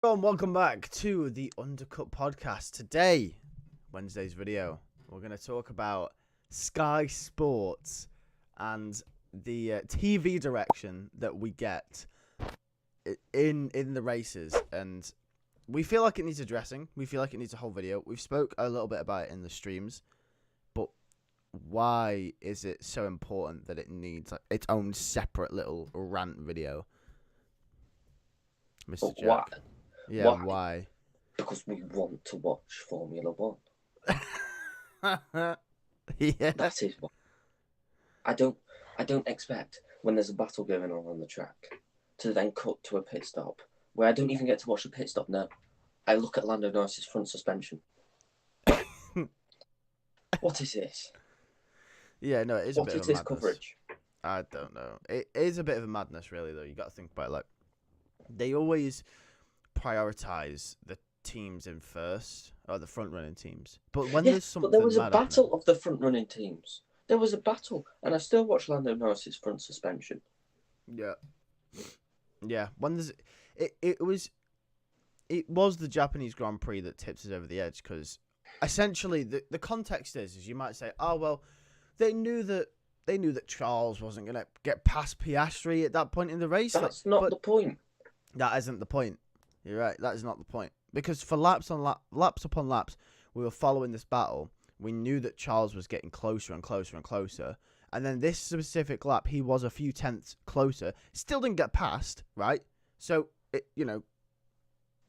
And welcome back to the Undercut podcast. Today, Wednesday's video, we're going to talk about Sky Sports and the TV direction that we get in the races. And we feel like it needs addressing. We feel like it needs a whole video. We've spoke a little bit about it in the streams, but why is it so important that it needs like its own separate little rant video, Mr. Jack? Why? Yeah, why? Because we want to watch Formula One. Yeah. That is why. I don't expect when there's a battle going on the track to then cut to a pit stop where I don't even get to watch the pit stop. No, I look at Lando Norris's front suspension. What is this? Yeah, no, it is a bit of a madness. What is this coverage? I don't know. It is a bit of a madness, really, though. You got to think about it. Like, they always prioritize the teams in first, or the front-running teams. But when there's something, but there was a mad battle of the front-running teams. There was a battle, and I still watch Lando Norris's front suspension. Yeah, yeah. When there's, it was the Japanese Grand Prix that tips us over the edge, because essentially the context is you might say, oh well, they knew that Charles wasn't gonna get past Piastri at that point in the race. That's not the point. That isn't the point. You're right. That is not the point. Because for laps upon laps, we were following this battle. We knew that Charles was getting closer and closer and closer. And then this specific lap, he was a few tenths closer. Still didn't get past, right? So,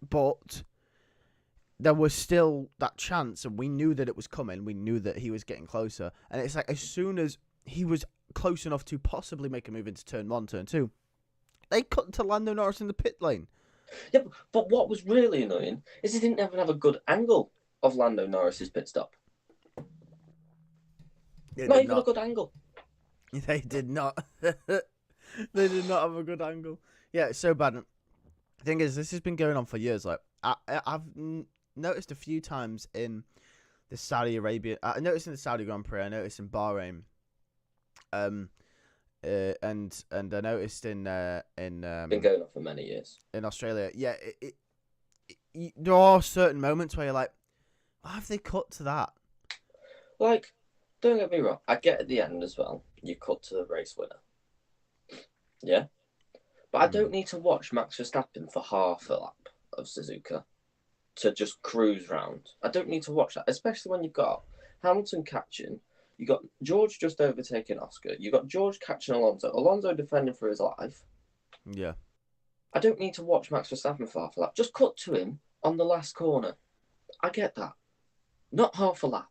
but there was still that chance, and we knew that it was coming. We knew that he was getting closer. And it's like, as soon as he was close enough to possibly make a move into turn 1, turn 2, they cut to Lando Norris in the pit lane. Yeah, but what was really annoying is they didn't even have a good angle of Lando Norris's pit stop. Not even a good angle. They did not. They did not have a good angle. Yeah, it's so bad. The thing is, this has been going on for years. Like, I've noticed a few times in the Saudi Arabia. I noticed in the Saudi Grand Prix. I noticed in Bahrain. And I noticed in been going on for many years in Australia. Yeah, there are certain moments where you're like, why have they cut to that? Like, don't get me wrong, I get at the end as well, you cut to the race winner. Yeah? But I don't need to watch Max Verstappen for half a lap of Suzuka to just cruise round. I don't need to watch that, especially when you've got Hamilton catching. You got George just overtaking Oscar. You got George catching Alonso. Alonso defending for his life. Yeah. I don't need to watch Max Verstappen for half a lap. Just cut to him on the last corner. I get that. Not half a lap.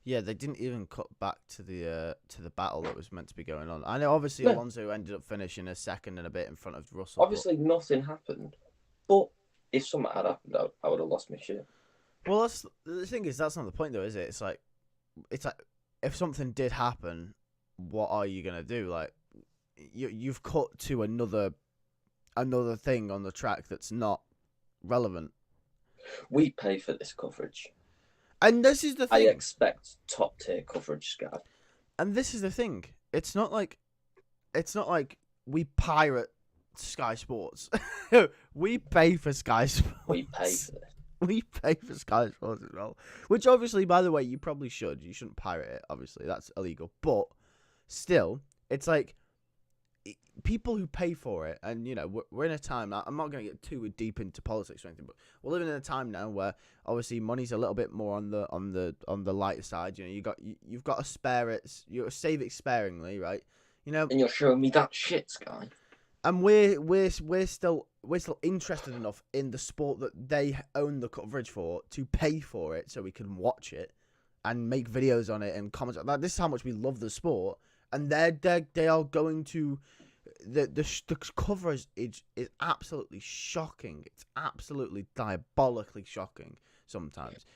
Yeah, they didn't even cut back to the battle that was meant to be going on. I know, obviously, Alonso ended up finishing a second and a bit in front of Russell. Obviously, nothing happened. But if something had happened, I would have lost my shit. Well, the thing is, that's not the point, though, is it? It's like, if something did happen, what are you gonna do? Like, you've cut to another thing on the track that's not relevant. We pay for this coverage, and this is the thing. I expect top tier coverage, Sky. And this is the thing. It's not like we pirate Sky Sports. We pay for Sky Sports. We pay for this. We pay for Sky Sports as well. Which, obviously, by the way, you probably should. You shouldn't pirate it, obviously. That's illegal. But, still, it's like, people who pay for it, and, we're in a time, I'm not going to get too deep into politics or anything, but we're living in a time now where, obviously, money's a little bit more on the lighter side. You've got to spare it. You save it sparingly, right? And you're showing me that shit, Sky. And we're still interested enough in the sport that they own the coverage for to pay for it so we can watch it and make videos on it and comment. Like, this is how much we love the sport, and they are going to the coverage is absolutely shocking. It's absolutely diabolically shocking sometimes.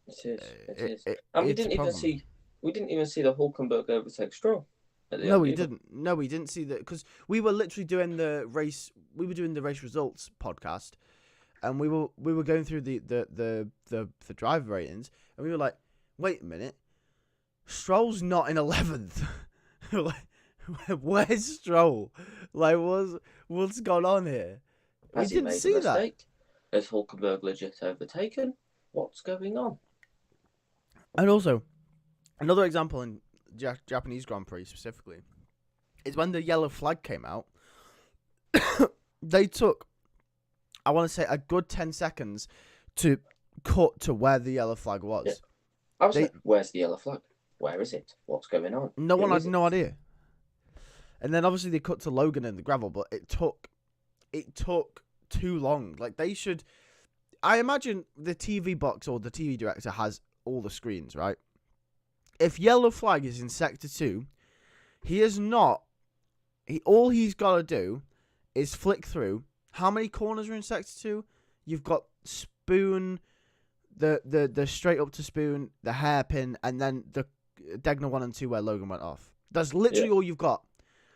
It is. And we didn't even see the Hulkenberg overtake Stroll. No, we didn't. No, we didn't see that, because we were literally doing the race. We were doing the race results podcast, and we were going through the driver ratings, and we were like, wait a minute, Stroll's not in 11th. Where's Stroll? Like, what's gone on here? We Has he didn't made see a that. mistake? Has Hulkenberg legit overtaken? What's going on? And also, another example in Japanese Grand Prix specifically is when the yellow flag came out. They took, I want to say, a good 10 seconds to cut to where the yellow flag was. Yeah. I was like, where's the yellow flag? Where is it? What's going on? No one had no idea. And then obviously they cut to Logan in the gravel, but it took too long. Like, they should, I imagine the TV box or the TV director has all the screens, right? If yellow flag is in sector 2, he is not, all he's got to do is flick through. How many corners are in sector 2? You've got Spoon, the straight up to Spoon, the hairpin, and then the Degner 1 and 2 where Logan went off. That's literally all you've got.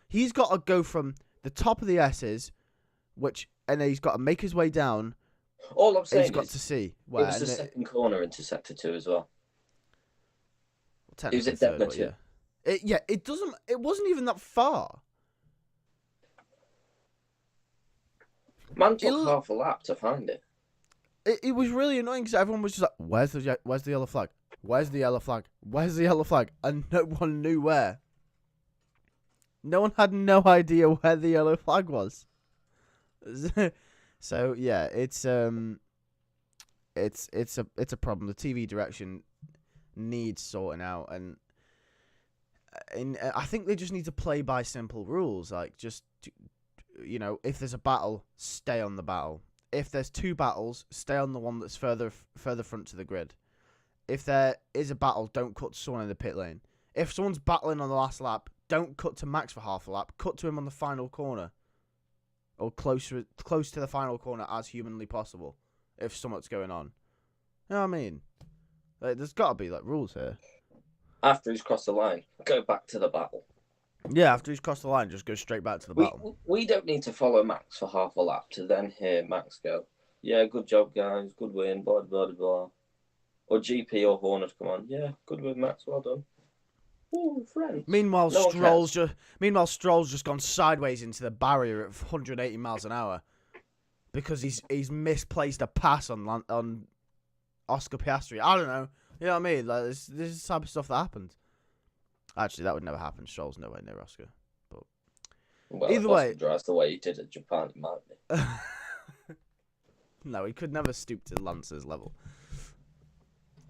He's got to go from the top of the S's, and then he's got to make his way down. All I'm saying he's got to see where. It was the second corner into sector 2 as well. It was at Degner 2. It doesn't. It wasn't even that far. Man took half a lap to find it. It was really annoying because everyone was just like, where's the yellow flag? Where's the yellow flag? Where's the yellow flag? And no one knew where. No one had no idea where the yellow flag was. So yeah, it's a problem. The TV direction needs sorting out, and I think they just need to play by simple rules. Like, just, you know, if there's a battle, stay on the battle. If there's 2 battles, stay on the one that's further front to the grid. If there is a battle, don't cut to someone in the pit lane. If someone's battling on the last lap, don't cut to Max for half a lap. Cut to him on the final corner, or close to the final corner as humanly possible. If something's going on, you know what I mean? Like, there's got to be like rules here. After he's crossed the line, go back to the battle. Yeah, after he's crossed the line, just go straight back to the battle. We don't need to follow Max for half a lap to then hear Max go, yeah, good job, guys, good win, blah, blah, blah. Or GP or Hornet come on, yeah, good win, Max, well done. Ooh, friends. Meanwhile, Stroll's just gone sideways into the barrier at 180 miles an hour because he's misplaced a pass on Oscar Piastri. I don't know. You know what I mean? Like, this is the type of stuff that happens. Actually, that would never happen. Stroll's nowhere near Oscar. But well, either way, drives the way he did at Japan, it might be. No, he could never stoop to Lance's level.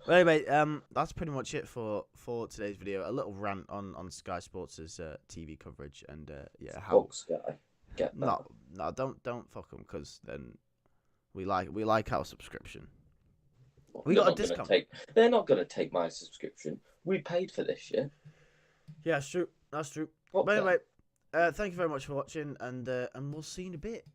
But anyway, that's pretty much it for today's video. A little rant on Sky Sports' TV coverage and how Sky. Get that. No, don't fuck them, because then we like our subscription. Well, we got a discount. They're not going to take my subscription. We paid for this shit. Yeah, that's true. That's true. But anyway, thank you very much for watching, and we'll see you in a bit.